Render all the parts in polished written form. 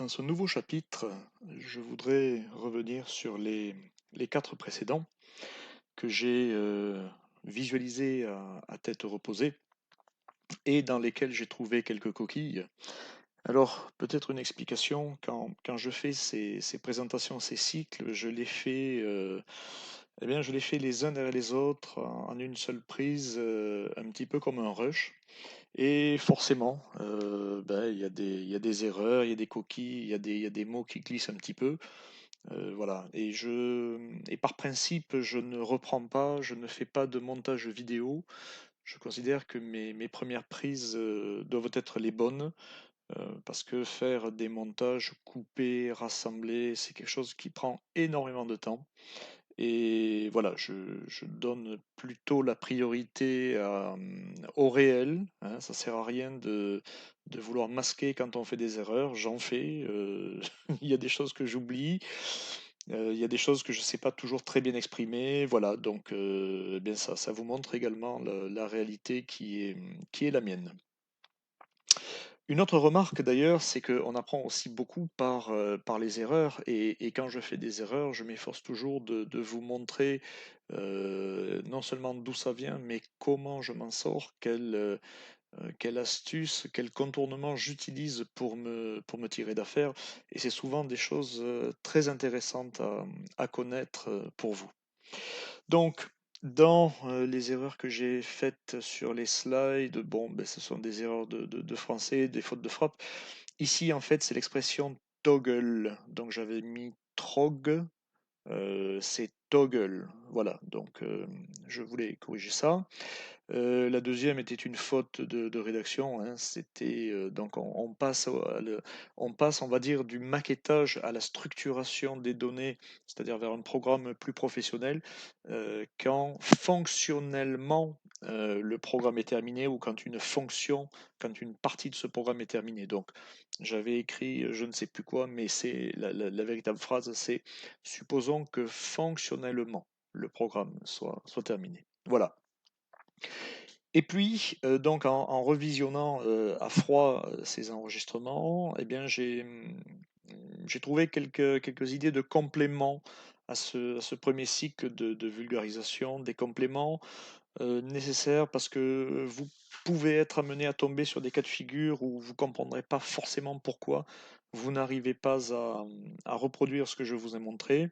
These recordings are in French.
dans ce nouveau chapitre, je voudrais revenir sur les 4 précédents que j'ai visualisés à tête reposée et dans lesquels j'ai trouvé quelques coquilles. Alors, peut-être une explication, quand je fais ces présentations, ces cycles, je les fais les uns derrière les autres en une seule prise, un petit peu comme un rush. Et forcément, il y a des erreurs, il y a des coquilles, il y a des mots qui glissent un petit peu. Voilà. Et par principe, je ne reprends pas, je ne fais pas de montage vidéo. Je considère que mes premières prises doivent être les bonnes, parce que faire des montages, couper, rassembler, c'est quelque chose qui prend énormément de temps. Et voilà, je donne plutôt la priorité au réel, hein. Ça sert à rien de vouloir masquer quand on fait des erreurs. J'en fais. Il y a des choses que j'oublie. Il y a des choses que je ne sais pas toujours très bien exprimer. Voilà, donc eh bien ça vous montre également la réalité qui est la mienne. Une autre remarque d'ailleurs, c'est qu'on apprend aussi beaucoup par les erreurs et quand je fais des erreurs, je m'efforce toujours de vous montrer, non seulement d'où ça vient, mais comment je m'en sors, quelle astuce, quel contournement j'utilise pour me tirer d'affaire et c'est souvent des choses, très intéressantes à connaître, pour vous. Donc, dans les erreurs que j'ai faites sur les slides, bon, ben, ce sont des erreurs de français, des fautes de frappe. Ici, en fait, c'est l'expression toggle. Donc, j'avais mis trog, c'est toggle. Voilà, donc je voulais corriger ça. La deuxième était une faute de rédaction, hein. C'était donc on passe, on va dire, du maquettage à la structuration des données, c'est-à-dire vers un programme plus professionnel, quand fonctionnellement le programme est terminé ou quand une fonction, quand une partie de ce programme est terminée. Donc, j'avais écrit je ne sais plus quoi, mais c'est la véritable phrase, c'est supposons que fonctionnellement le programme soit terminé. Voilà. Et puis, donc en revisionnant, à froid, ces enregistrements eh bien j'ai trouvé quelques idées de compléments à ce 1er cycle de vulgarisation, des compléments, nécessaires parce que vous pouvez être amené à tomber sur des cas de figure où vous ne comprendrez pas forcément pourquoi vous n'arrivez pas à reproduire ce que je vous ai montré.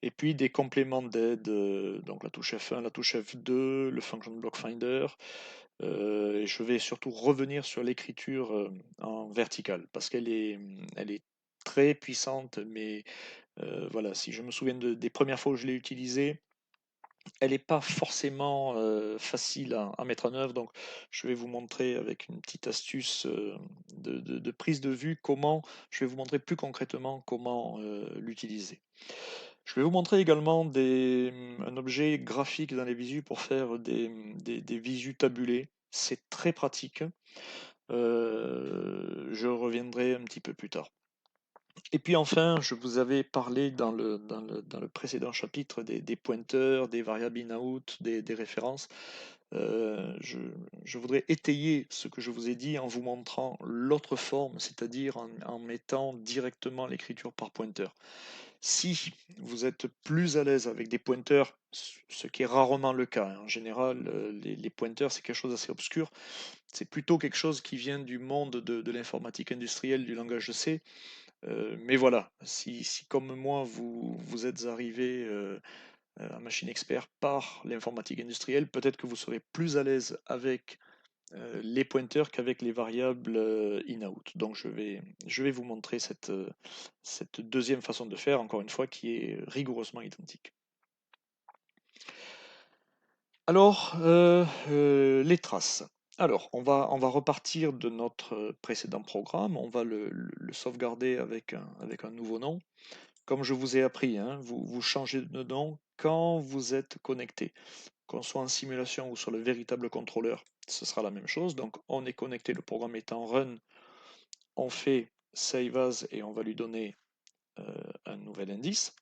Et puis des compléments d'aide, donc la touche F1, la touche F2, le Function Block Finder. Et je vais surtout revenir sur l'écriture en verticale parce elle est très puissante, mais voilà, si je me souviens des premières fois où je l'ai utilisée, elle n'est pas forcément facile à mettre en œuvre. Donc, je vais vous montrer avec une petite astuce de prise de vue je vais vous montrer plus concrètement comment l'utiliser. Je vais vous montrer également un objet graphique dans les visus pour faire des visus tabulés. C'est très pratique. Je reviendrai un petit peu plus tard. Et puis enfin, je vous avais parlé dans le précédent chapitre des pointeurs, des variables in-out, des références. Euh, je, je voudrais étayer ce que je vous ai dit en vous montrant l'autre forme, c'est-à-dire en mettant directement l'écriture par pointeur. Si vous êtes plus à l'aise avec des pointeurs, ce qui est rarement le cas, hein, en général, les pointeurs, c'est quelque chose d'assez obscur. C'est plutôt quelque chose qui vient du monde de l'informatique industrielle, du langage C. Mais voilà, si comme moi, vous êtes arrivé à Machine Expert par l'informatique industrielle, peut-être que vous serez plus à l'aise avec les pointeurs qu'avec les variables in-out. Donc je vais vous montrer cette deuxième façon de faire, encore une fois, qui est rigoureusement identique. Alors, les traces. Alors, on va repartir de notre précédent programme, on va le sauvegarder avec un nouveau nom. Comme je vous ai appris, hein, vous changez de nom quand vous êtes connecté. Qu'on soit en simulation ou sur le véritable contrôleur, ce sera la même chose. Donc, on est connecté, le programme est en run, on fait save as et on va lui donner un nouvel indice.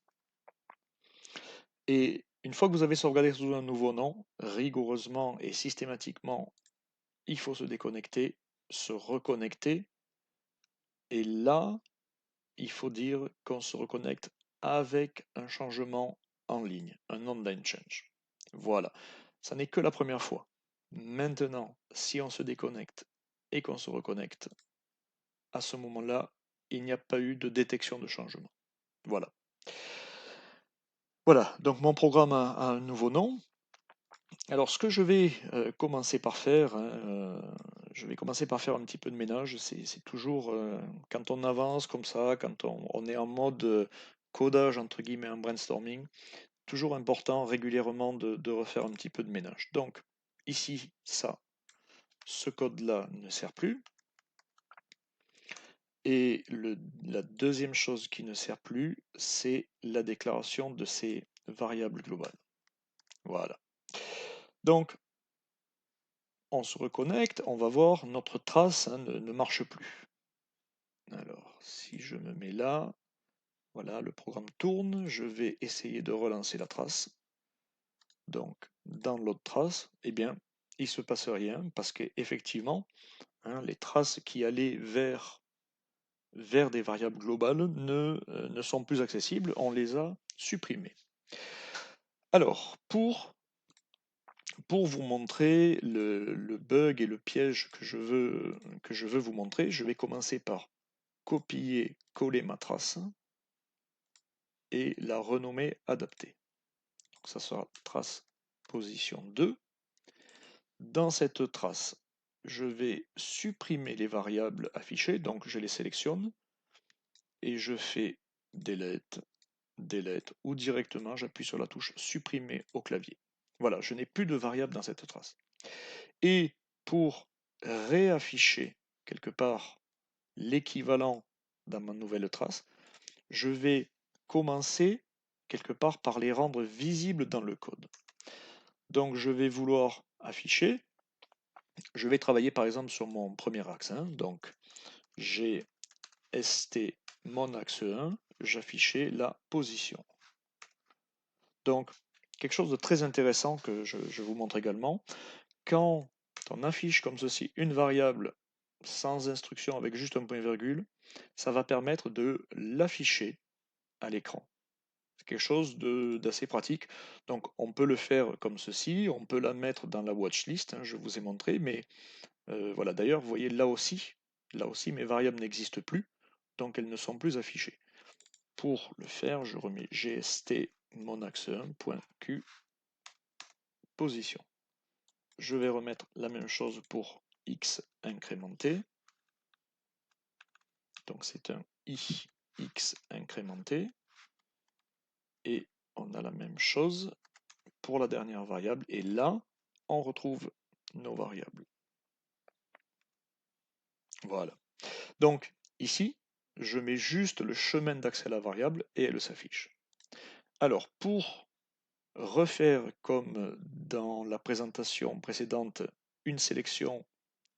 Et une fois que vous avez sauvegardé sous un nouveau nom, rigoureusement et systématiquement, il faut se déconnecter, se reconnecter. Et là, il faut dire qu'on se reconnecte avec un changement en ligne, un online change. Voilà, ça n'est que la première fois. Maintenant, si on se déconnecte et qu'on se reconnecte, à ce moment-là, il n'y a pas eu de détection de changement. Voilà. Voilà, donc mon programme a un nouveau nom. Alors, ce que je vais commencer par faire, hein, je vais commencer par faire un petit peu de ménage. C'est toujours, quand on avance comme ça, quand on est en mode codage, entre guillemets, en brainstorming, toujours important régulièrement de refaire un petit peu de ménage. Donc, ici, ça, ce code-là ne sert plus. Et la deuxième chose qui ne sert plus, c'est la déclaration de ces variables globales. Voilà. Donc, on se reconnecte, on va voir, notre trace hein, ne marche plus. Alors, si je me mets là, voilà, le programme tourne, je vais essayer de relancer la trace. Donc, dans l'autre trace, eh bien, il ne se passe rien parce qu'effectivement, hein, les traces qui allaient vers des variables globales ne sont plus accessibles, on les a supprimées. Alors, pour vous montrer le bug et le piège que je veux vous montrer, je vais commencer par copier, coller ma trace et la renommer adaptée. Donc ça sera trace position 2. Dans cette trace, je vais supprimer les variables affichées, donc je les sélectionne et je fais delete, delete ou directement j'appuie sur la touche supprimer au clavier. Voilà, je n'ai plus de variables dans cette trace. Et pour réafficher quelque part l'équivalent dans ma nouvelle trace, je vais commencer quelque part par les rendre visibles dans le code. Donc je vais vouloir afficher, je vais travailler par exemple sur mon premier axe. Hein. Donc j'ai ST mon axe 1, j'affichais la position. Donc quelque chose de très intéressant que je vous montre également, quand on affiche comme ceci une variable sans instruction avec juste un point-virgule, ça va permettre de l'afficher à l'écran. C'est quelque chose d'assez pratique. Donc on peut le faire comme ceci, on peut la mettre dans la watchlist, hein, je vous ai montré, mais voilà, d'ailleurs, vous voyez là aussi mes variables n'existent plus, donc elles ne sont plus affichées. Pour le faire, je remets gst mon axe 1.q position. Je vais remettre la même chose pour x incrémenté. Donc c'est un ix incrémenté. Et on a la même chose pour la dernière variable. Et là, on retrouve nos variables. Voilà. Donc ici, je mets juste le chemin d'accès à la variable et elle s'affiche. Alors pour refaire comme dans la présentation précédente une sélection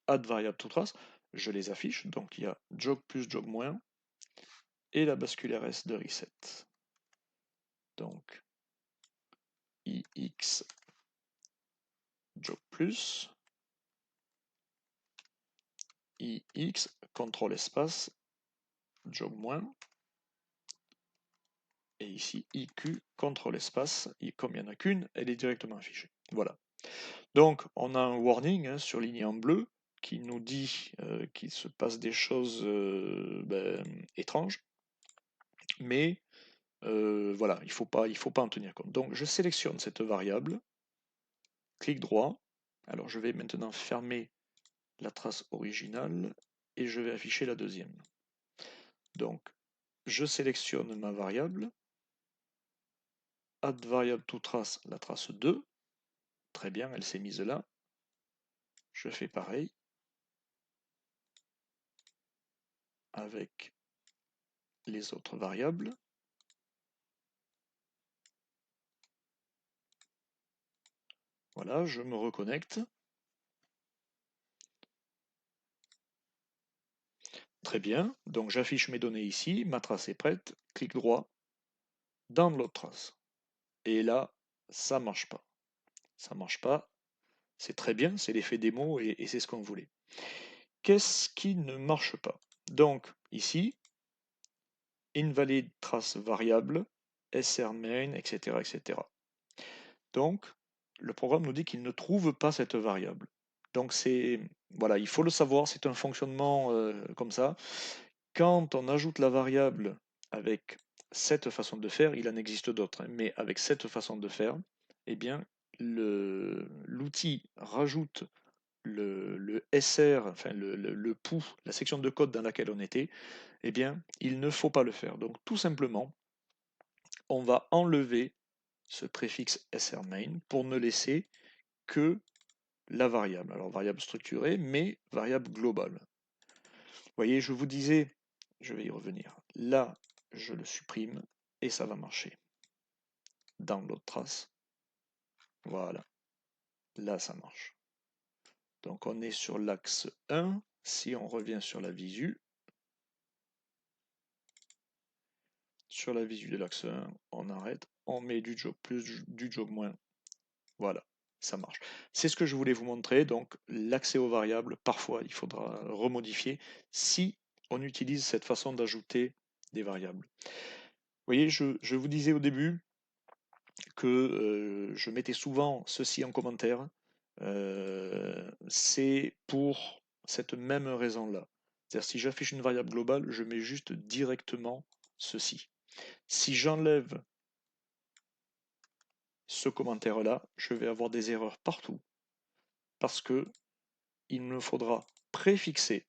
add variable to trace, je les affiche. Donc il y a jog plus, jog moins et la bascule RS de reset. Donc ix jog plus, ix contrôle espace, jog moins, et ici IQ contrôle espace, et comme il n'y en a qu'une, elle est directement affichée. Voilà. Donc on a un warning hein, surligné en bleu qui nous dit qu'il se passe des choses étranges, mais voilà, il faut pas en tenir compte. Donc je sélectionne cette variable, clic droit, alors je vais maintenant fermer la trace originale et je vais afficher la deuxième. Donc je sélectionne ma variable, add variable to trace, la trace 2, très bien, elle s'est mise là. Je fais pareil avec les autres variables. Voilà, je me reconnecte. Très bien, donc j'affiche mes données ici, ma trace est prête, clic droit, dans l'autre trace. Et là, ça marche pas. Ça marche pas, c'est très bien, c'est l'effet démo et c'est ce qu'on voulait. Qu'est-ce qui ne marche pas? Donc ici, invalid trace variable, srmain, etc., etc. Donc, le programme nous dit qu'il ne trouve pas cette variable. Donc voilà, il faut le savoir, c'est un fonctionnement comme ça. Quand on ajoute la variable avec cette façon de faire, il en existe d'autres, hein, mais avec cette façon de faire, eh bien, l'outil rajoute le SR, enfin le pou, la section de code dans laquelle on était, eh bien, il ne faut pas le faire. Donc, tout simplement, on va enlever ce préfixe srmain pour ne laisser que la variable. Alors, variable structurée, mais variable globale. Vous voyez, je vous disais, je vais y revenir. Là, je le supprime et ça va marcher. Download trace. Voilà. Là, ça marche. Donc, on est sur l'axe 1. Si on revient sur la visu, de l'axe 1, on arrête, on met du jog plus, du jog moins. Voilà, ça marche. C'est ce que je voulais vous montrer. Donc, l'accès aux variables, parfois, il faudra remodifier si on utilise cette façon d'ajouter des variables. Vous voyez, je vous disais au début que je mettais souvent ceci en commentaire. C'est pour cette même raison-là. C'est-à-dire, si j'affiche une variable globale, je mets juste directement ceci. Si j'enlève ce commentaire-là, je vais avoir des erreurs partout parce que il me faudra préfixer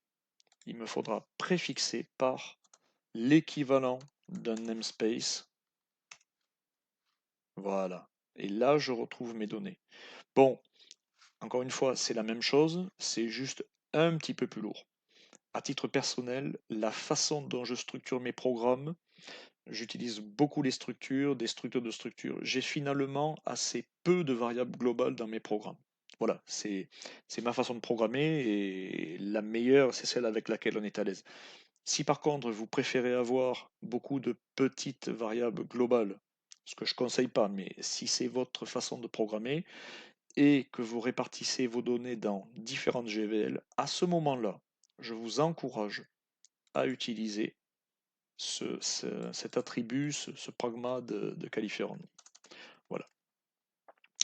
par l'équivalent d'un namespace. Voilà. Et là, je retrouve mes données. Bon, encore une fois, c'est la même chose, c'est juste un petit peu plus lourd. À titre personnel, la façon dont je structure mes programmes, j'utilise beaucoup les structures, des structures de structure. J'ai finalement assez peu de variables globales dans mes programmes. Voilà, c'est ma façon de programmer et la meilleure, c'est celle avec laquelle on est à l'aise. Si par contre vous préférez avoir beaucoup de petites variables globales, ce que je ne conseille pas, mais si c'est votre façon de programmer et que vous répartissez vos données dans différentes GVL, à ce moment-là, je vous encourage à utiliser cet attribut, ce pragma de Califeron. Voilà,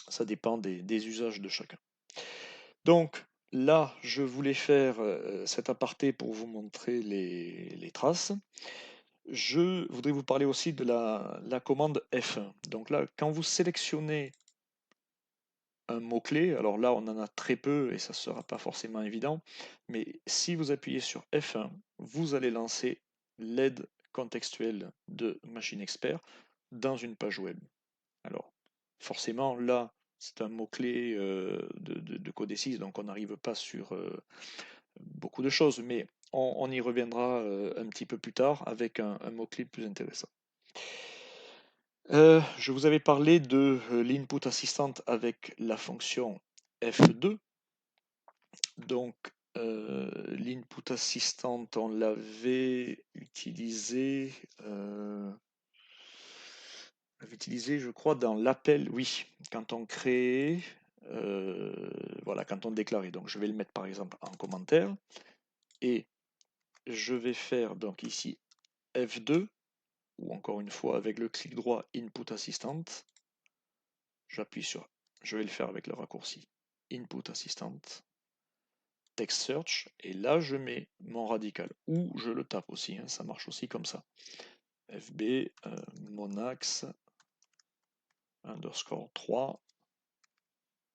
ça dépend des usages de chacun. Donc là, je voulais faire cet aparté pour vous montrer les traces. Je voudrais vous parler aussi de la commande F1. Donc là, quand vous sélectionnez un mot-clé, alors là on en a très peu et ça ne sera pas forcément évident, mais si vous appuyez sur F1, vous allez lancer l'aide contextuelle de Machine Expert dans une page web. Alors forcément là c'est un mot-clé de Codesys, donc on n'arrive pas sur beaucoup de choses, mais on y reviendra un petit peu plus tard avec un mot-clé plus intéressant. Je vous avais parlé de l'input assistant avec la fonction F2. Donc, l'input assistant, on l'avait utilisé, je crois, dans l'appel, oui, quand on créait, voilà, quand on déclarait. Donc, je vais le mettre par exemple en commentaire et je vais faire donc ici F2 ou encore une fois avec le clic droit Input Assistant. J'appuie sur, je vais le faire avec le raccourci Input Assistant, Text Search, et là je mets mon radical, ou je le tape aussi, hein, ça marche aussi comme ça. FB, monax, underscore 3,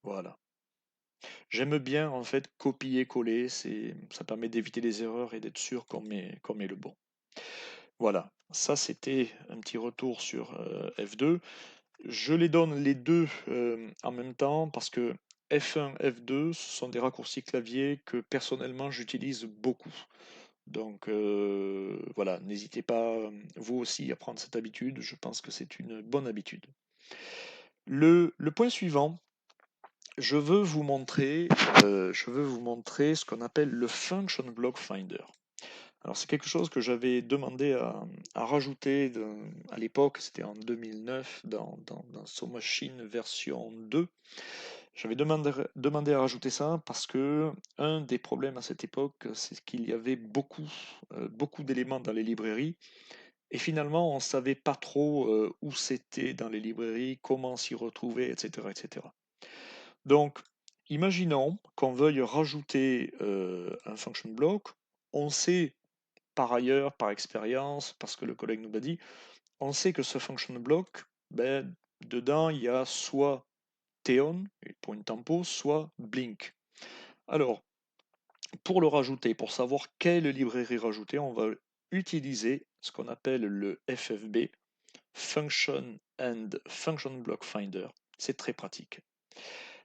voilà. J'aime bien en fait copier-coller, ça permet d'éviter les erreurs et d'être sûr qu'on met le bon. Voilà, ça c'était un petit retour sur F2. Je les donne les deux en même temps parce que F1, F2, ce sont des raccourcis clavier que personnellement j'utilise beaucoup. Donc voilà, n'hésitez pas vous aussi à prendre cette habitude, je pense que c'est une bonne habitude. Le point suivant, je veux vous montrer ce qu'on appelle le Function Block Finder. Alors c'est quelque chose que j'avais demandé à rajouter à l'époque, c'était en 2009 dans SoMachine version 2. J'avais demandé à rajouter ça parce que un des problèmes à cette époque, c'est qu'il y avait beaucoup d'éléments dans les librairies Et finalement, on ne savait pas trop où c'était dans les librairies, comment s'y retrouver, etc., etc. Donc, imaginons qu'on veuille rajouter un function block. On sait par ailleurs, par expérience, parce que le collègue nous l'a dit, on sait que ce function block, ben, dedans, il y a soit Theon, pour une tempo, soit Blink. Alors, pour le rajouter, pour savoir quelle librairie rajouter, on va utiliser ce qu'on appelle le FFB, Function and Function Block Finder. C'est très pratique.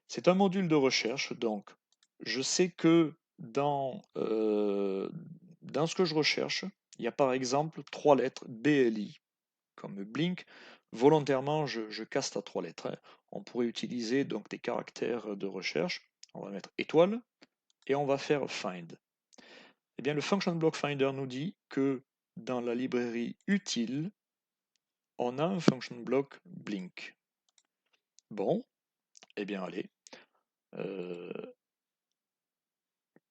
C'est un module de recherche, donc je sais que dans ce que je recherche, il y a par exemple trois lettres BLI, comme Blink. Volontairement, je casse à trois lettres, hein. On pourrait utiliser donc des caractères de recherche. On va mettre étoile et on va faire find. Eh bien, le Function Block Finder nous dit que dans la librairie utile, on a un function block Blink. Bon, eh bien, allez. Euh,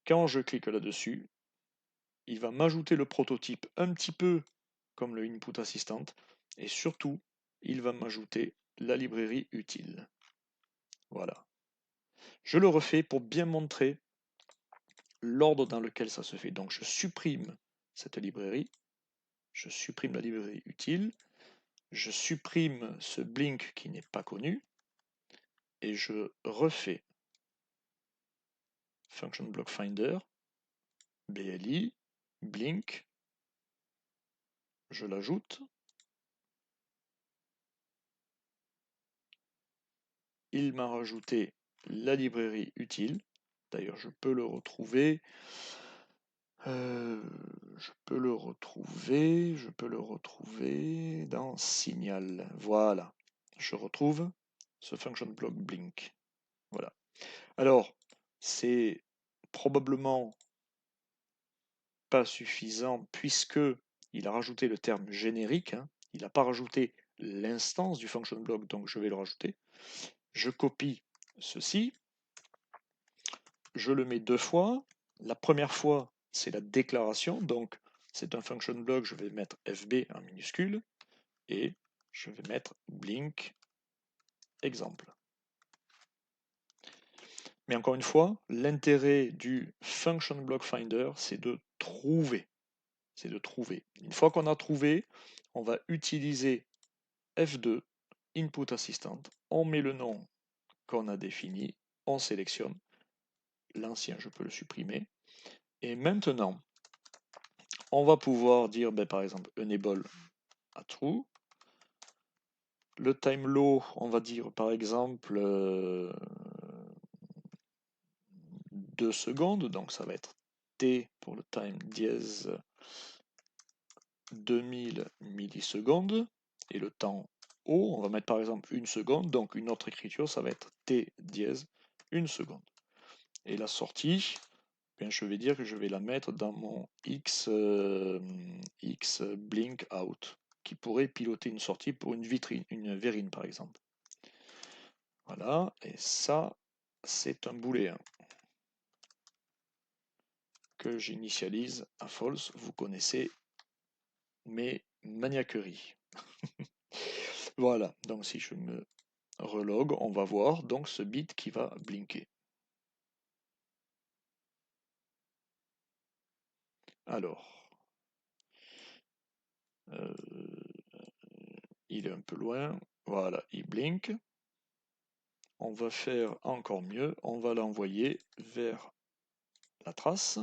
Quand je clique là-dessus, il va m'ajouter le prototype un petit peu comme le Input Assistant, et surtout, il va m'ajouter la librairie utile. Voilà. Je le refais pour bien montrer l'ordre dans lequel ça se fait. Donc je supprime cette librairie, je supprime la librairie utile, je supprime ce blink qui n'est pas connu, et je refais Function Block Finder, BLI, blink, je l'ajoute, il m'a rajouté la librairie utile. D'ailleurs, je peux le retrouver. Je peux le retrouver dans Signal. Voilà. Je retrouve ce function block blink. Voilà. Alors, c'est probablement pas suffisant puisque il a rajouté le terme générique, hein. Il n'a pas rajouté l'instance du function block, donc je vais le rajouter. Je copie ceci, je le mets deux fois. La première fois, c'est la déclaration, donc c'est un function block, je vais mettre FB en minuscule, et je vais mettre blink exemple. Mais encore une fois, l'intérêt du function block finder, c'est de trouver. C'est de trouver. Une fois qu'on a trouvé, on va utiliser F2, Input Assistant, on met le nom qu'on a défini, on sélectionne. L'ancien, je peux le supprimer. Et maintenant, on va pouvoir dire, ben, par exemple, enable à true. Le time low, on va dire par exemple 2 secondes, donc ça va être T pour le time dièse 2000 millisecondes, et le temps O, on va mettre par exemple 1 seconde, donc une autre écriture, ça va être T dièse 1 seconde. Et la sortie, bien, je vais dire que je vais la mettre dans mon X blink out, qui pourrait piloter une sortie pour une vitrine, une verrine par exemple. Voilà, et ça, c'est un booléen que j'initialise à false. Vous connaissez mes maniaqueries. Voilà, donc si je me relog, on va voir donc ce bit qui va blinker. Alors, euh, il est un peu loin. Voilà, il blink. On va faire encore mieux. On va l'envoyer vers la trace.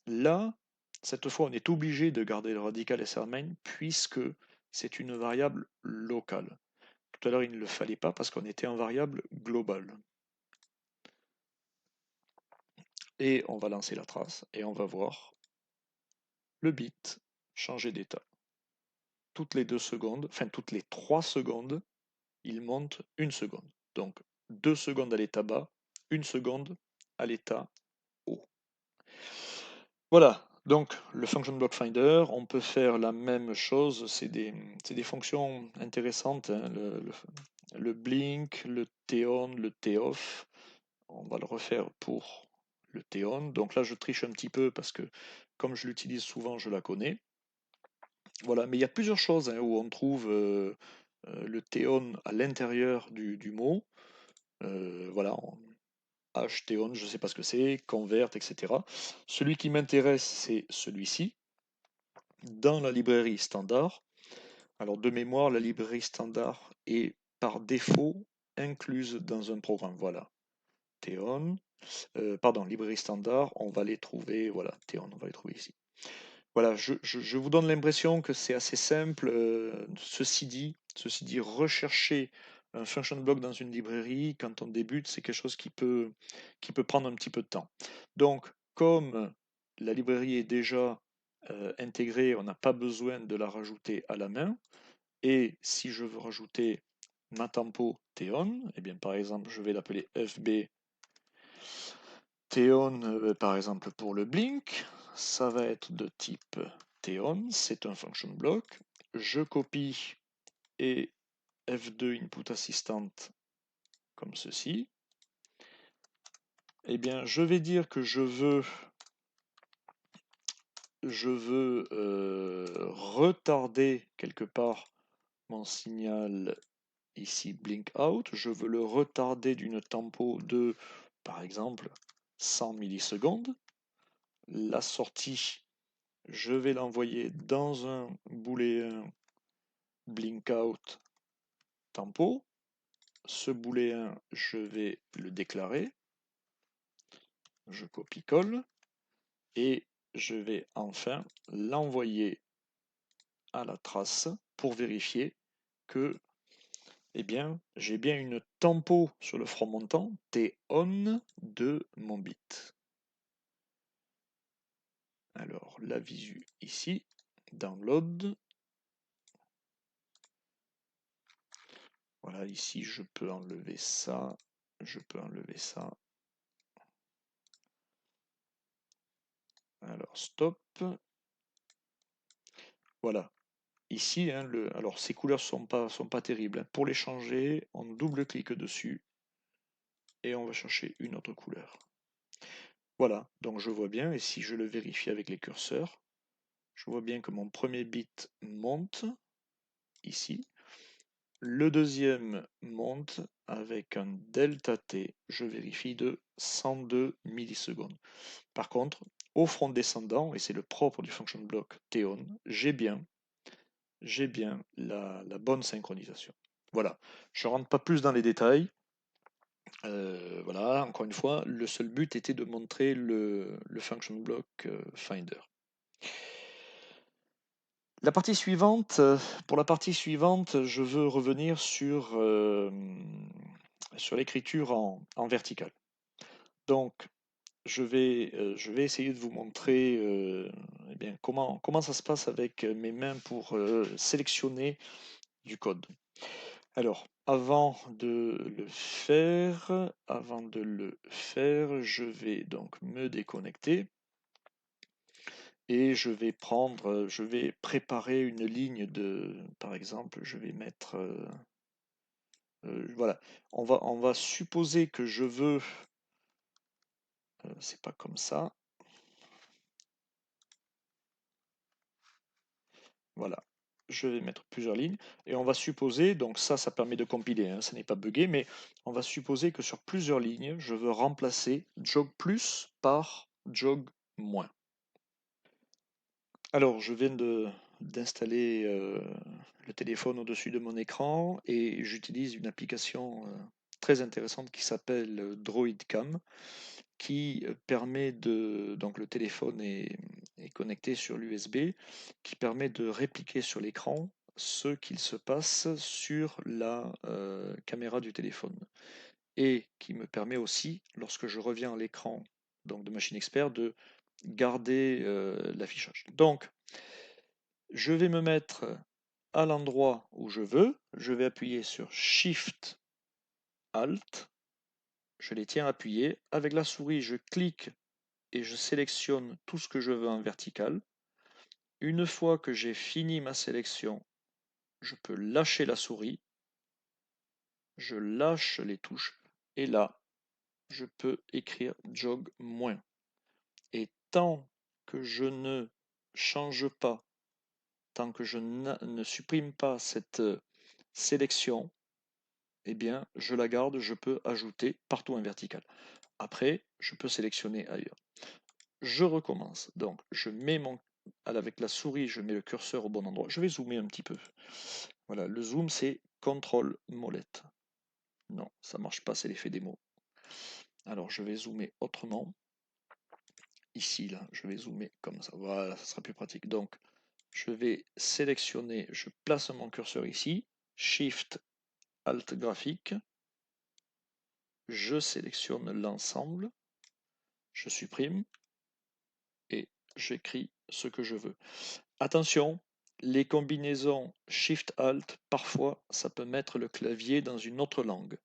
Là, cette fois, on est obligé de garder le radical SRmain puisque c'est une variable locale. Tout à l'heure, il ne le fallait pas parce qu'on était en variable globale. Et on va lancer la trace et on va voir le bit changer d'état. Toutes les 2 secondes, enfin toutes les 3 secondes, il monte 1 seconde. Donc 2 secondes à l'état bas, 1 seconde à l'état haut. Voilà, donc le function block finder, on peut faire la même chose, c'est des fonctions intéressantes, hein, le blink, le T-on, le T-off. On va le refaire pour le T-on. Donc là, je triche un petit peu parce que comme je l'utilise souvent, je la connais. Voilà, mais il y a plusieurs choses hein, où on trouve le théon à l'intérieur du mot. Voilà, H-théon, je ne sais pas ce que c'est, convert, etc. Celui qui m'intéresse, c'est celui-ci, dans la librairie standard. Alors de mémoire, la librairie standard est par défaut incluse dans un programme. Voilà, Théon, pardon, librairie standard, on va les trouver, voilà, Théon, on va les trouver ici. Voilà, je vous donne l'impression que c'est assez simple. Ceci dit, rechercher un function block dans une librairie quand on débute, c'est quelque chose qui peut prendre un petit peu de temps. Donc, comme la librairie est déjà intégrée, on n'a pas besoin de la rajouter à la main. Et si je veux rajouter ma tempo Théon, eh bien par exemple, je vais l'appeler FB Théon, par exemple pour le blink, ça va être de type Théon, c'est un function block. Je copie et F2 input assistant comme ceci. Eh bien, je vais dire que je veux retarder quelque part mon signal ici blink out. Je veux le retarder d'une tempo de, par exemple, 100 millisecondes. La sortie, je vais l'envoyer dans un booléen blink out tempo. Ce booléen, je vais le déclarer. Je copie-colle et je vais enfin l'envoyer à la trace pour vérifier que eh bien, j'ai bien une tempo sur le front montant T on de mon bit. Alors, la visu ici, download. Voilà, ici, je peux enlever ça. Je peux enlever ça. Alors, stop. Voilà. Ici, hein, alors ces couleurs sont pas terribles, hein. Pour les changer, on double-clique dessus et on va chercher une autre couleur. Voilà, donc je vois bien, et si je le vérifie avec les curseurs, je vois bien que mon premier bit monte, ici. Le deuxième monte avec un delta t, je vérifie, de 102 millisecondes. Par contre, au front descendant, et c'est le propre du function block Théon, j'ai bien la bonne synchronisation. Voilà, je ne rentre pas plus dans les détails. Voilà, encore une fois, le seul but était de montrer le function block Finder. Pour la partie suivante, je veux revenir sur l'écriture en vertical. Donc, je vais essayer de vous montrer eh bien, comment ça se passe avec mes mains pour sélectionner du code. Alors, avant de le faire, je vais donc me déconnecter et je vais préparer une ligne par exemple, je vais mettre, voilà, on va supposer que je veux, c'est pas comme ça, voilà, je vais mettre plusieurs lignes et on va supposer, donc ça permet de compiler, hein, ça n'est pas buggé, mais on va supposer que sur plusieurs lignes, je veux remplacer jog plus par jog moins. Alors, je viens d'installer le téléphone au-dessus de mon écran et j'utilise une application très intéressante qui s'appelle DroidCam, qui permet donc le téléphone est connecté sur l'USB, qui permet de répliquer sur l'écran ce qu'il se passe sur la caméra du téléphone et qui me permet aussi, lorsque je reviens à l'écran donc de Machine Expert, de garder l'affichage. Donc, je vais me mettre à l'endroit où je veux, je vais appuyer sur Shift Alt, je les tiens appuyés, avec la souris je clique et je sélectionne tout ce que je veux en vertical. Une fois que j'ai fini ma sélection, je peux lâcher la souris, je lâche les touches et là je peux écrire jog moins. Et tant que je ne change pas tant que je ne supprime pas cette sélection, eh bien, je la garde, je peux ajouter partout en vertical. Après, je peux sélectionner ailleurs. Je recommence. Donc, je mets avec la souris, je mets le curseur au bon endroit. Je vais zoomer un petit peu. Voilà, le zoom, c'est CTRL molette. Non, ça marche pas, c'est l'effet démo. Alors, je vais zoomer autrement. Ici, là, je vais zoomer comme ça. Voilà, ça sera plus pratique. Donc, je vais sélectionner, je place mon curseur ici, Shift Alt graphique, je sélectionne l'ensemble, je supprime et j'écris ce que je veux. Attention, les combinaisons Shift Alt, parfois, ça peut mettre le clavier dans une autre langue.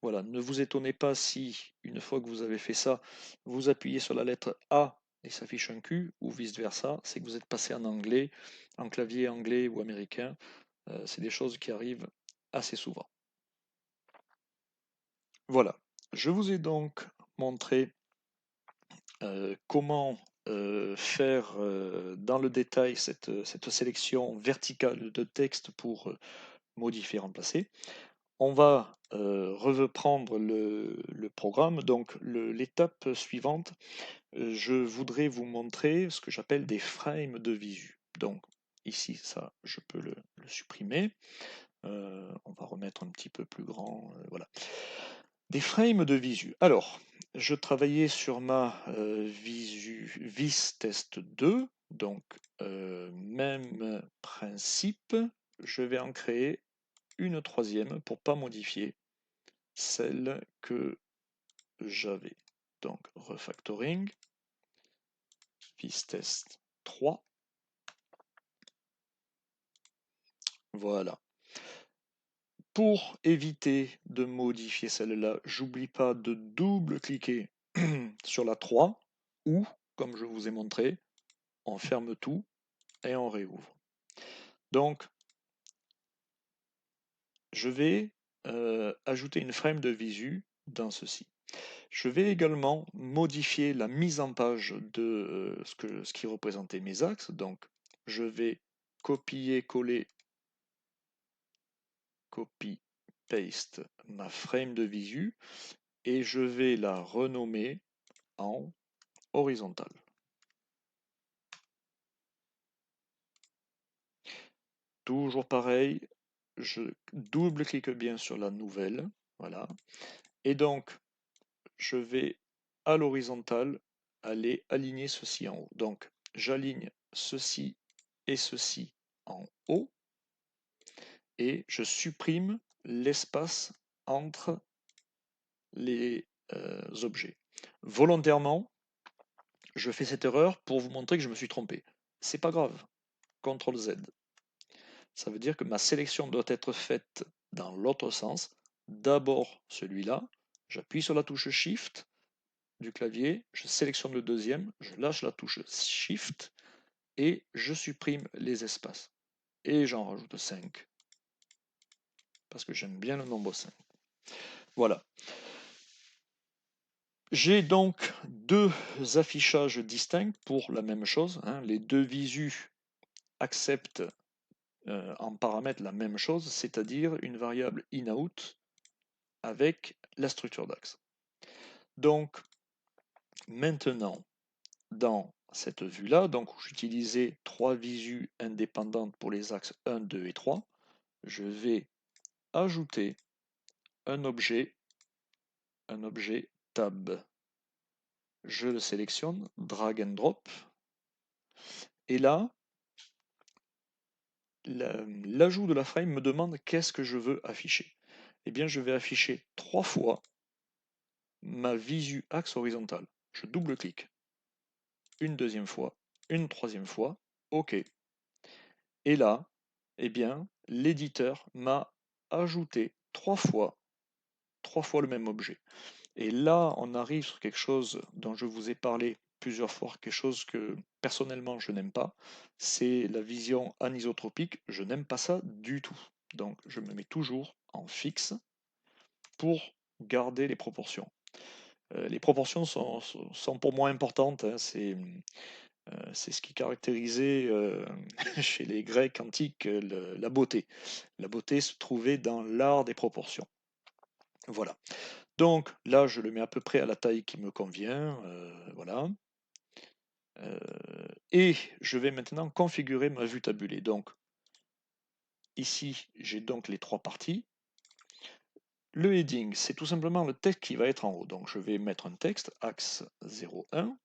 Voilà, ne vous étonnez pas si, une fois que vous avez fait ça, vous appuyez sur la lettre A et s'affiche un Q, ou vice-versa, c'est que vous êtes passé en anglais, en clavier anglais ou américain. C'est des choses qui arrivent assez souvent. Voilà, je vous ai donc montré comment faire dans le détail cette sélection verticale de texte pour modifier, remplacer. On va reprendre le programme. Donc l'étape suivante, je voudrais vous montrer ce que j'appelle des frames de visu. Donc ici, ça, je peux le supprimer. On va remettre un petit peu plus grand. Voilà. Des frames de visu. Alors, je travaillais sur ma visu vis test 2. Donc, même principe. Je vais en créer une troisième pour ne pas modifier celle que j'avais. Donc, refactoring, vis-test 3. Voilà. Pour éviter de modifier celle-là, j'oublie pas de double-cliquer sur la 3 ou, comme je vous ai montré, on ferme tout et on réouvre. Donc, je vais ajouter une frame de visu dans ceci. Je vais également modifier la mise en page de ce qui représentait mes axes. Donc, je vais copier-coller, copy-paste ma frame de visu et je vais la renommer en horizontale. Toujours pareil, je double-clique bien sur la nouvelle, voilà. Et donc, je vais à l'horizontale aller aligner ceci en haut. Donc, j'aligne ceci et ceci en haut et je supprime l'espace entre les objets. Volontairement, je fais cette erreur pour vous montrer que je me suis trompé. C'est pas grave. CTRL Z. Ça veut dire que ma sélection doit être faite dans l'autre sens. D'abord celui-là, j'appuie sur la touche Shift du clavier, je sélectionne le deuxième, je lâche la touche Shift et je supprime les espaces. Et j'en rajoute 5 parce que j'aime bien le nombre 5. Voilà. J'ai donc deux affichages distincts pour la même chose. Les deux visus acceptent en paramètre la même chose, c'est-à-dire une variable in-out avec la structure d'axe. Donc, maintenant, dans cette vue-là, donc j'utilisais trois visus indépendantes pour les axes 1, 2 et 3, je vais ajouter un objet tab. Je le sélectionne, drag and drop, et là, l'ajout de la frame me demande qu'est-ce que je veux afficher. Eh bien, je vais afficher 3 fois ma visu axe horizontale. Je double-clique. Une deuxième fois, une troisième fois, OK. Et là, eh bien, l'éditeur m'a ajouté 3 fois le même objet. Et là, on arrive sur quelque chose dont je vous ai parlé plusieurs fois, quelque chose que personnellement je n'aime pas, c'est la vision anisotropique. Je n'aime pas ça du tout. Donc je me mets toujours en fixe pour garder les proportions. Les proportions sont pour moi importantes. C'est C'est ce qui caractérisait chez les Grecs antiques la beauté. La beauté se trouvait dans l'art des proportions. Voilà. Donc là, je le mets à peu près à la taille qui me convient. Voilà. Et je vais maintenant configurer ma vue tabulée. Donc ici, j'ai donc les trois parties. Le heading, c'est tout simplement le texte qui va être en haut. Donc je vais mettre un texte, axe 01.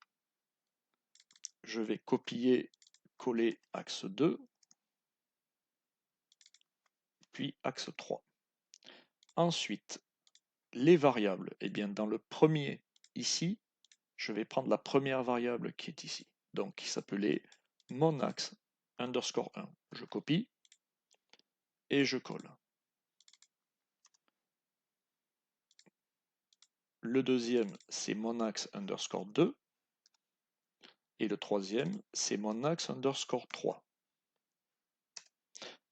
Je vais copier, coller axe 2, puis axe 3. Ensuite, les variables, eh bien dans le premier ici, je vais prendre la première variable qui est ici, donc qui s'appelait mon axe underscore 1. Je copie et je colle. Le deuxième, c'est mon axe underscore 2. Et le troisième, c'est mon axe underscore 3.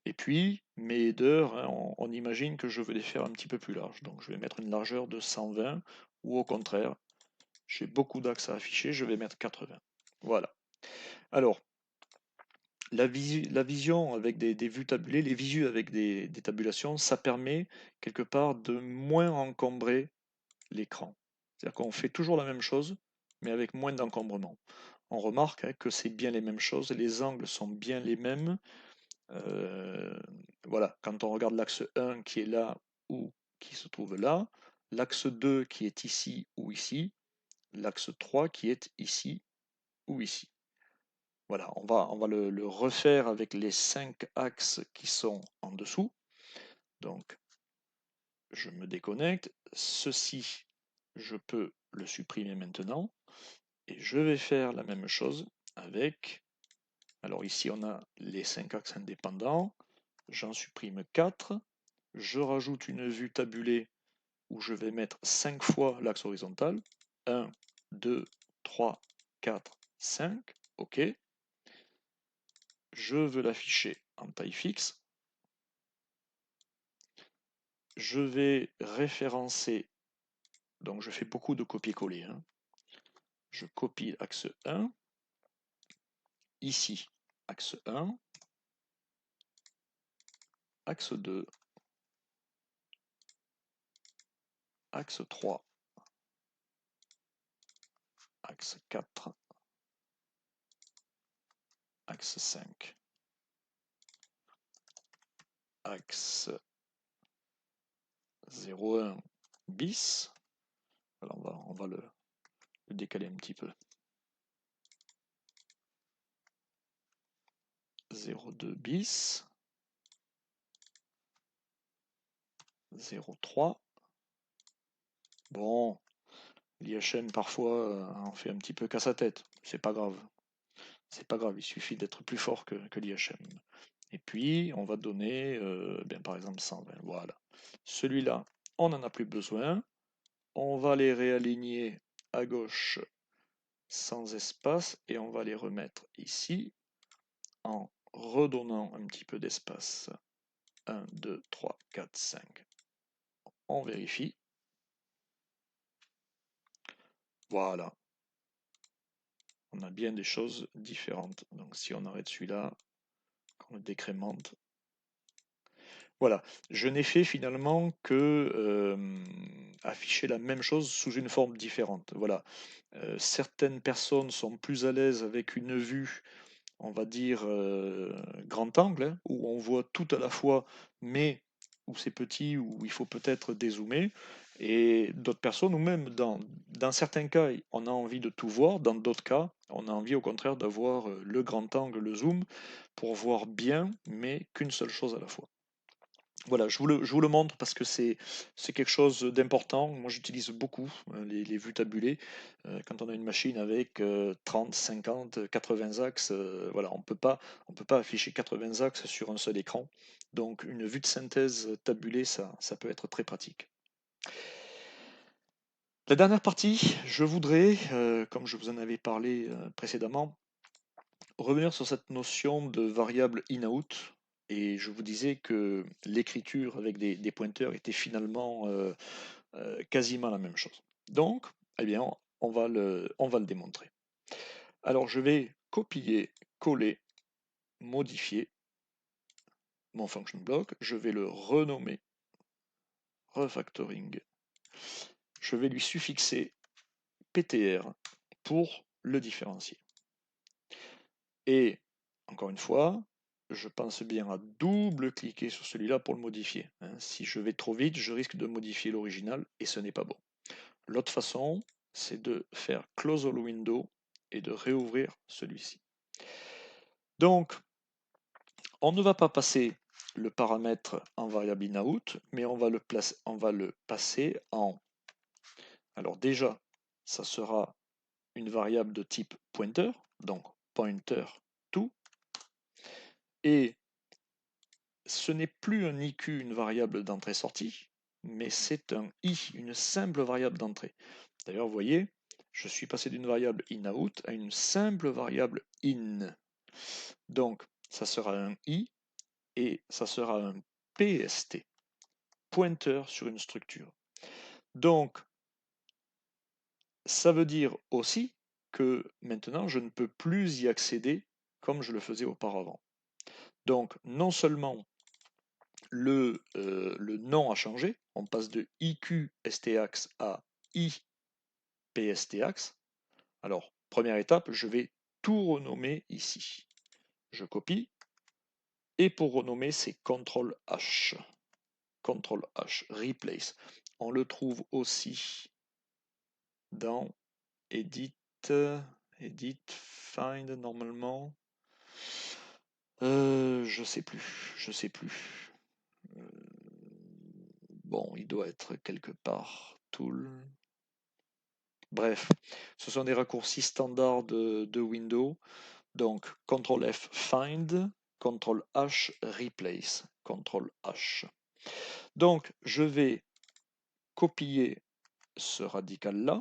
Et puis, mes headers, hein, on imagine que je veux les faire un petit peu plus larges. Donc je vais mettre une largeur de 120, ou au contraire, j'ai beaucoup d'axes à afficher, je vais mettre 80. Voilà. Alors, la vision avec des vues tabulées, les visus avec des tabulations, ça permet quelque part de moins encombrer l'écran. C'est-à-dire qu'on fait toujours la même chose, mais avec moins d'encombrement. On remarque, hein, que c'est bien les mêmes choses, les angles sont bien les mêmes. Voilà, quand on regarde l'axe 1 qui est là ou qui se trouve là, l'axe 2 qui est ici ou ici, l'axe 3 qui est ici ou ici. Voilà, on va le refaire avec les 5 axes qui sont en dessous. Donc, je me déconnecte. Ceci, je peux le supprimer maintenant. Et je vais faire la même chose avec... Alors ici, on a les 5 axes indépendants. J'en supprime 4. Je rajoute une vue tabulée où je vais mettre 5 fois l'axe horizontal. 1, 2, 3, 4, 5. OK. Je veux l'afficher en taille fixe. Je vais référencer, donc je fais beaucoup de copier-coller. Hein. Je copie axe 1. Ici, axe 1. Axe 2. Axe 3. Axe 4. Axe 5. Axe 01 bis. Alors on va le décaler un petit peu. 02 bis. 03. Bon, l'IHM parfois en fait un petit peu casse à tête. C'est pas grave. C'est pas grave, il suffit d'être plus fort que l'IHM. Et puis, on va donner, par exemple, 120. Voilà. Celui-là, on n'en a plus besoin. On va les réaligner à gauche sans espace et on va les remettre ici en redonnant un petit peu d'espace. 1, 2, 3, 4, 5. On vérifie. Voilà. On a bien des choses différentes. Donc si on arrête celui-là, qu'on le décrémente. Voilà. Je n'ai fait finalement que afficher la même chose sous une forme différente. Voilà. Certaines personnes sont plus à l'aise avec une vue, on va dire, grand angle, hein, où on voit tout à la fois, mais où c'est petit, où il faut peut-être dézoomer. Et d'autres personnes, ou même dans certains cas, on a envie de tout voir, dans d'autres cas, on a envie au contraire d'avoir le grand angle, le zoom, pour voir bien, mais qu'une seule chose à la fois. Voilà, je vous le montre parce que c'est quelque chose d'important. Moi, j'utilise beaucoup les vues tabulées. Quand on a une machine avec 30, 50, 80 axes, voilà, on peut pas afficher 80 axes sur un seul écran. Donc, une vue de synthèse tabulée, ça peut être très pratique. La dernière partie, je voudrais, comme je vous en avais parlé précédemment, revenir sur cette notion de variable in-out. Et je vous disais que l'écriture avec des pointeurs était finalement quasiment la même chose. Donc, eh bien, on va le démontrer. Alors, je vais copier, coller, modifier mon function block. Je vais le renommer refactoring. Je vais lui suffixer PTR pour le différencier. Et encore une fois, je pense bien à double-cliquer sur celui-là pour le modifier. Si je vais trop vite, je risque de modifier l'original et ce n'est pas bon. L'autre façon, c'est de faire Close All Window et de réouvrir celui-ci. Donc, on ne va pas passer le paramètre en variable inout, mais on va le passer en... Alors déjà, ça sera une variable de type pointer, donc pointer to, et ce n'est plus un IQ, une variable d'entrée-sortie, mais c'est un I, une simple variable d'entrée. D'ailleurs, vous voyez, je suis passé d'une variable inout à une simple variable in. Donc, ça sera un I et ça sera un PST, pointeur sur une structure. Donc, ça veut dire aussi que maintenant, je ne peux plus y accéder comme je le faisais auparavant. Donc, non seulement le nom a changé, on passe de IQ-STAX à IPSTAX. Alors, première étape, je vais tout renommer ici. Je copie, et pour renommer, c'est CTRL-H. CTRL-H, Replace. On le trouve aussi dans Edit, Find normalement. Je sais plus. Bon, il doit être quelque part. Tool. Bref, ce sont des raccourcis standards de Windows. Donc, CTRL F, Find, CTRL H, Replace, CTRL H. Donc, je vais copier ce radical-là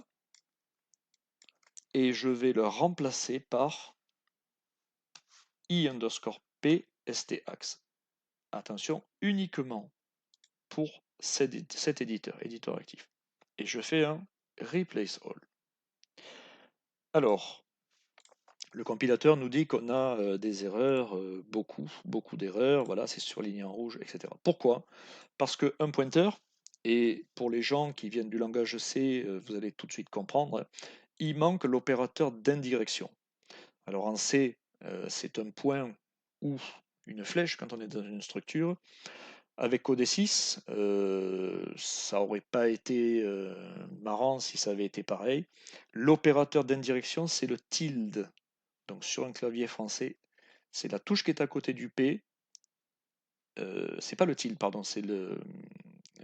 et je vais le remplacer par I_P STAX. Attention, uniquement pour cet éditeur actif. Et je fais un Replace All. Alors, le compilateur nous dit qu'on a des erreurs, beaucoup d'erreurs, voilà, c'est surligné en rouge, etc. Pourquoi? Parce qu'un pointeur, et pour les gens qui viennent du langage C, vous allez tout de suite comprendre, il manque l'opérateur d'indirection. Alors en C, c'est un point ou une flèche quand on est dans une structure. Avec OD6, ça aurait pas été marrant si ça avait été pareil. L'opérateur d'indirection, c'est le tilde. Donc sur un clavier français, c'est la touche qui est à côté du P. C'est pas le tilde, pardon, c'est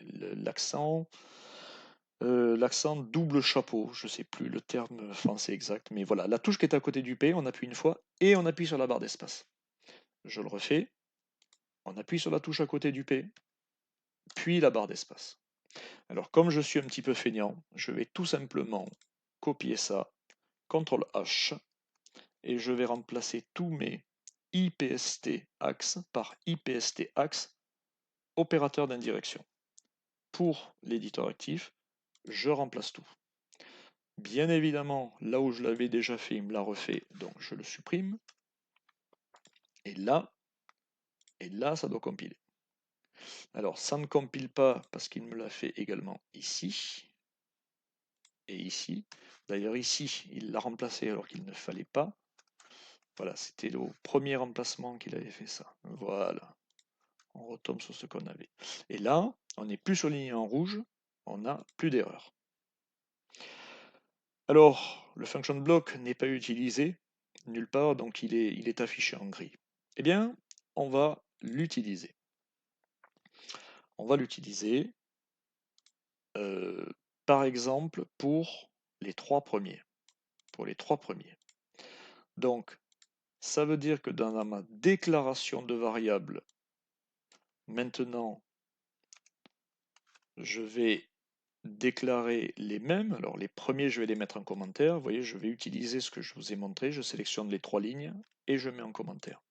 l'accent. L'accent double chapeau, je sais plus le terme français exact, mais voilà, la touche qui est à côté du P, on appuie une fois et on appuie sur la barre d'espace. Je le refais, on appuie sur la touche à côté du P, puis la barre d'espace. Alors comme je suis un petit peu feignant, je vais tout simplement copier ça, CTRL H, et je vais remplacer tous mes IPST axe par IPST axe opérateur d'indirection. Pour l'éditeur actif, je remplace tout. Bien évidemment, là où je l'avais déjà fait, il me l'a refait, donc je le supprime. Et là, ça doit compiler. Alors, ça ne compile pas parce qu'il me l'a fait également ici et ici. D'ailleurs, ici, il l'a remplacé alors qu'il ne fallait pas. Voilà, c'était au premier remplacement qu'il avait fait ça. Voilà. On retombe sur ce qu'on avait. Et là, on n'est plus surligné en rouge, on n'a plus d'erreur. Alors, le function block n'est pas utilisé nulle part, donc il est affiché en gris. Eh bien, on va l'utiliser. On va l'utiliser, par exemple, pour les trois premiers. Donc, ça veut dire que dans ma déclaration de variable, maintenant, je vais déclarer les mêmes. Alors, les premiers, je vais les mettre en commentaire. Vous voyez, je vais utiliser ce que je vous ai montré. Je sélectionne les trois lignes et je mets en commentaire.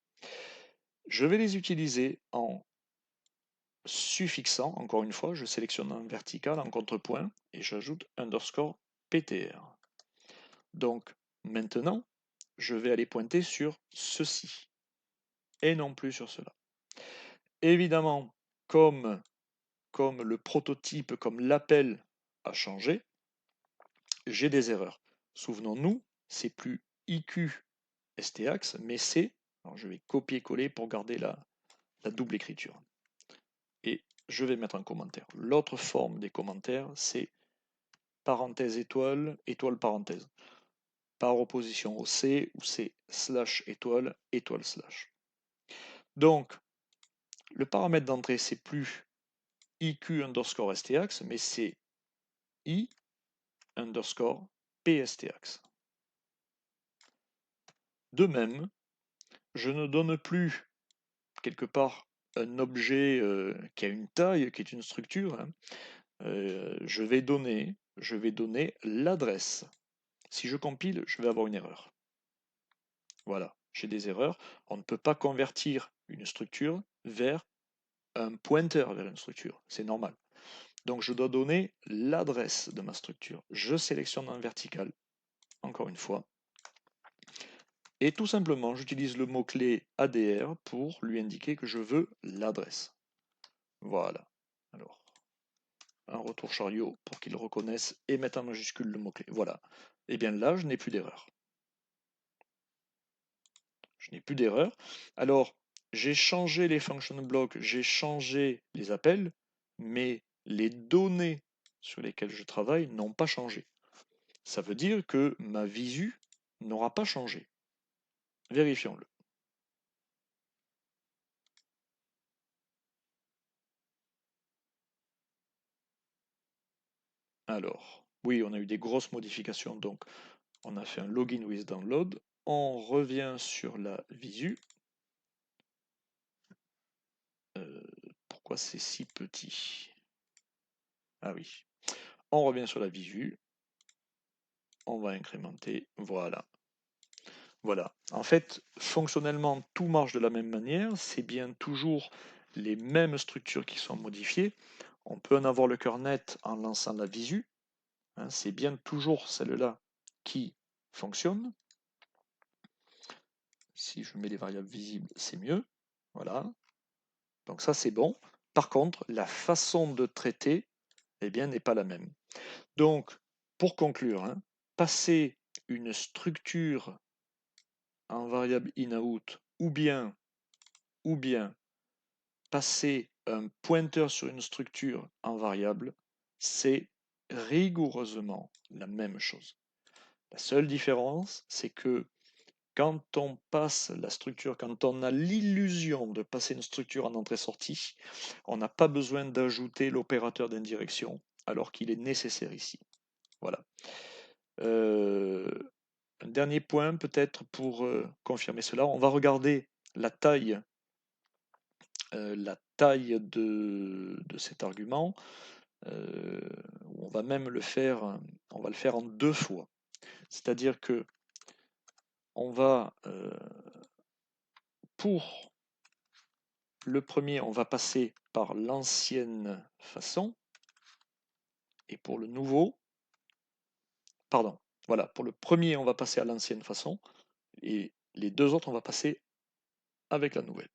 Je vais les utiliser en suffixant, encore une fois, je sélectionne en vertical, en contrepoint, et j'ajoute underscore PTR. Donc, maintenant, je vais aller pointer sur ceci et non plus sur cela. Évidemment, comme le prototype, comme l'appel a changé, j'ai des erreurs. Souvenons-nous, c'est plus IQ STAX, mais c'est, alors je vais copier-coller pour garder la double écriture. Et je vais mettre un commentaire. L'autre forme des commentaires, c'est parenthèse étoile, étoile parenthèse. Par opposition au C, où c'est slash étoile, étoile slash. Donc, le paramètre d'entrée, c'est plus IQ underscore STAX, mais c'est I underscore PSTAX. De même, je ne donne plus quelque part un objet qui a une taille, qui est une structure. Hein. Je vais donner l'adresse. Si je compile, je vais avoir une erreur. Voilà, j'ai des erreurs. On ne peut pas convertir une structure vers un pointeur vers une structure. C'est normal. Donc je dois donner l'adresse de ma structure. Je sélectionne en vertical, encore une fois. Et tout simplement, j'utilise le mot-clé ADR pour lui indiquer que je veux l'adresse. Voilà. Alors, un retour chariot pour qu'il reconnaisse et mette en majuscule le mot-clé. Voilà. Et bien là, je n'ai plus d'erreur. Je n'ai plus d'erreur. Alors, j'ai changé les function blocks, j'ai changé les appels, mais les données sur lesquelles je travaille n'ont pas changé. Ça veut dire que ma visu n'aura pas changé. Vérifions-le. Alors, oui, on a eu des grosses modifications, donc on a fait un login with download. On revient sur la visu. Pourquoi c'est si petit? Ah oui. On revient sur la visu. On va incrémenter. Voilà. Voilà. En fait, fonctionnellement, tout marche de la même manière. C'est bien toujours les mêmes structures qui sont modifiées. On peut en avoir le cœur net en lançant la visu. Hein, c'est bien toujours celle-là qui fonctionne. Si je mets les variables visibles, c'est mieux. Voilà. Donc ça, c'est bon. Par contre, la façon de traiter, eh bien, n'est pas la même. Donc, pour conclure, hein, passer une structure en variable in-out ou bien passer un pointeur sur une structure en variable, c'est rigoureusement la même chose. La seule différence, c'est que quand on passe la structure, quand on a l'illusion de passer une structure en entrée-sortie, on n'a pas besoin d'ajouter l'opérateur d'indirection, alors qu'il est nécessaire ici. Voilà. Un dernier point peut-être pour confirmer cela, on va regarder la taille de cet argument. On va même le faire, on va le faire en deux fois. C'est-à-dire que on va, pour le premier, on va passer par l'ancienne façon, et pour le nouveau, pardon, voilà, pour le premier, on va passer à l'ancienne façon, et les deux autres, on va passer avec la nouvelle.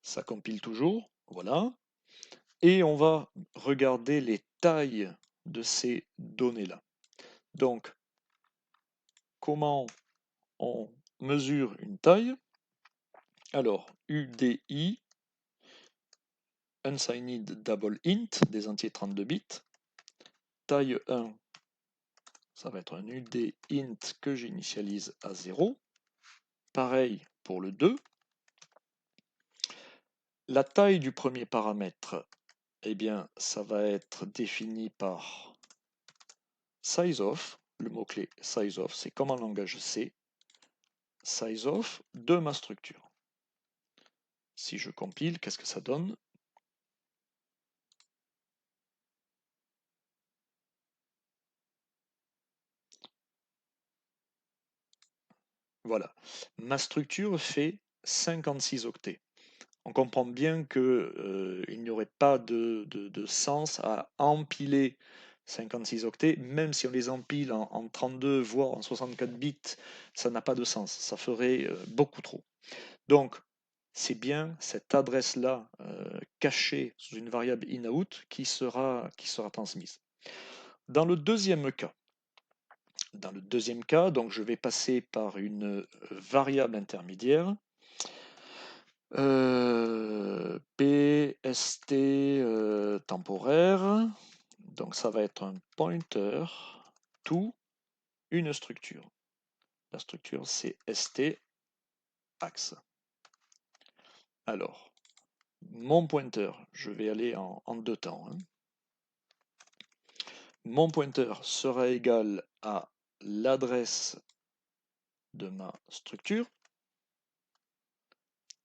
Ça compile toujours, voilà. Et on va regarder les tailles de ces données-là. Donc, comment on mesure une taille? Alors, UDI, Unsigned Double Int, des entiers 32 bits. Taille 1, ça va être un UD int que j'initialise à 0. Pareil pour le 2. La taille du premier paramètre, eh bien, ça va être défini par sizeOf. Le mot-clé sizeOf, c'est comme en langage C. SizeOf de ma structure. Si je compile, qu'est-ce que ça donne? Voilà. Ma structure fait 56 octets. On comprend bien qu'il n'y aurait pas de sens à empiler 56 octets, même si on les empile en 32, voire en 64 bits, ça n'a pas de sens, ça ferait beaucoup trop. Donc, c'est bien cette adresse-là cachée sous une variable in-out qui sera transmise. Dans le deuxième cas, donc je vais passer par une variable intermédiaire, PST temporaire, donc ça va être un pointer to une structure. La structure c'est st axe. Alors, mon pointeur, je vais aller en deux temps, hein. Mon pointeur sera égal à l'adresse de ma structure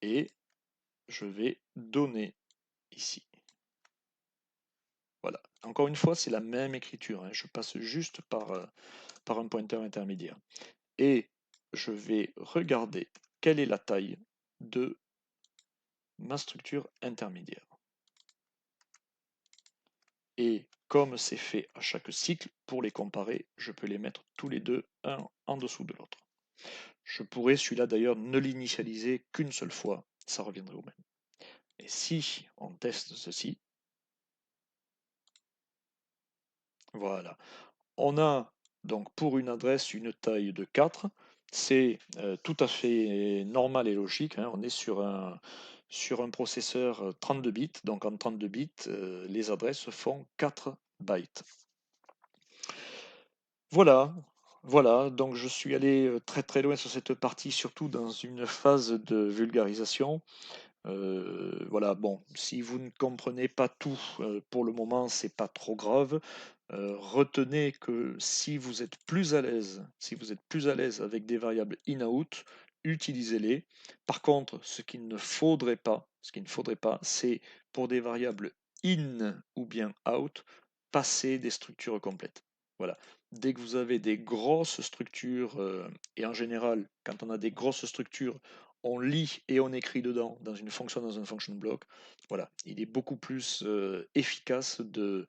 et je vais donner ici. Voilà. Encore une fois, c'est la même écriture, hein. Je passe juste par un pointeur intermédiaire. Et je vais regarder quelle est la taille de ma structure intermédiaire. Et comme c'est fait à chaque cycle, pour les comparer, je peux les mettre tous les deux, un en dessous de l'autre. Je pourrais celui-là d'ailleurs ne l'initialiser qu'une seule fois, ça reviendrait au même. Et si on teste ceci, voilà. On a donc pour une adresse une taille de 4. C'est tout à fait normal et logique, hein. On est sur un processeur 32 bits. Donc en 32 bits, les adresses font 4 bytes. Voilà, voilà. Donc je suis allé très très loin sur cette partie, surtout dans une phase de vulgarisation. Voilà, bon, si vous ne comprenez pas tout pour le moment, c'est pas trop grave. Retenez que si vous êtes plus à l'aise avec des variables in-out, utilisez-les. Par contre, ce qu'il ne faudrait pas, c'est pour des variables in ou bien out, passer des structures complètes. Voilà. Dès que vous avez des grosses structures, et en général, quand on a des grosses structures, on lit et on écrit dedans dans une fonction, dans un function block. Voilà, il est beaucoup plus efficace de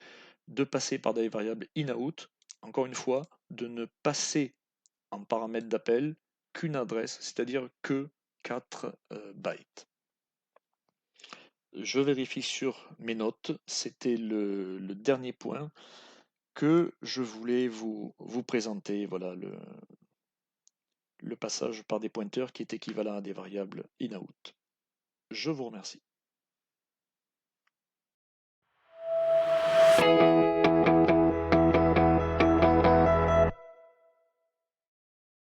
passer par des variables in-out. Encore une fois, de ne passer en paramètre d'appel qu'une adresse, c'est-à-dire que 4 bytes. Je vérifie sur mes notes, c'était le dernier point que je voulais vous présenter. Voilà le passage par des pointeurs qui est équivalent à des variables in-out. Je vous remercie.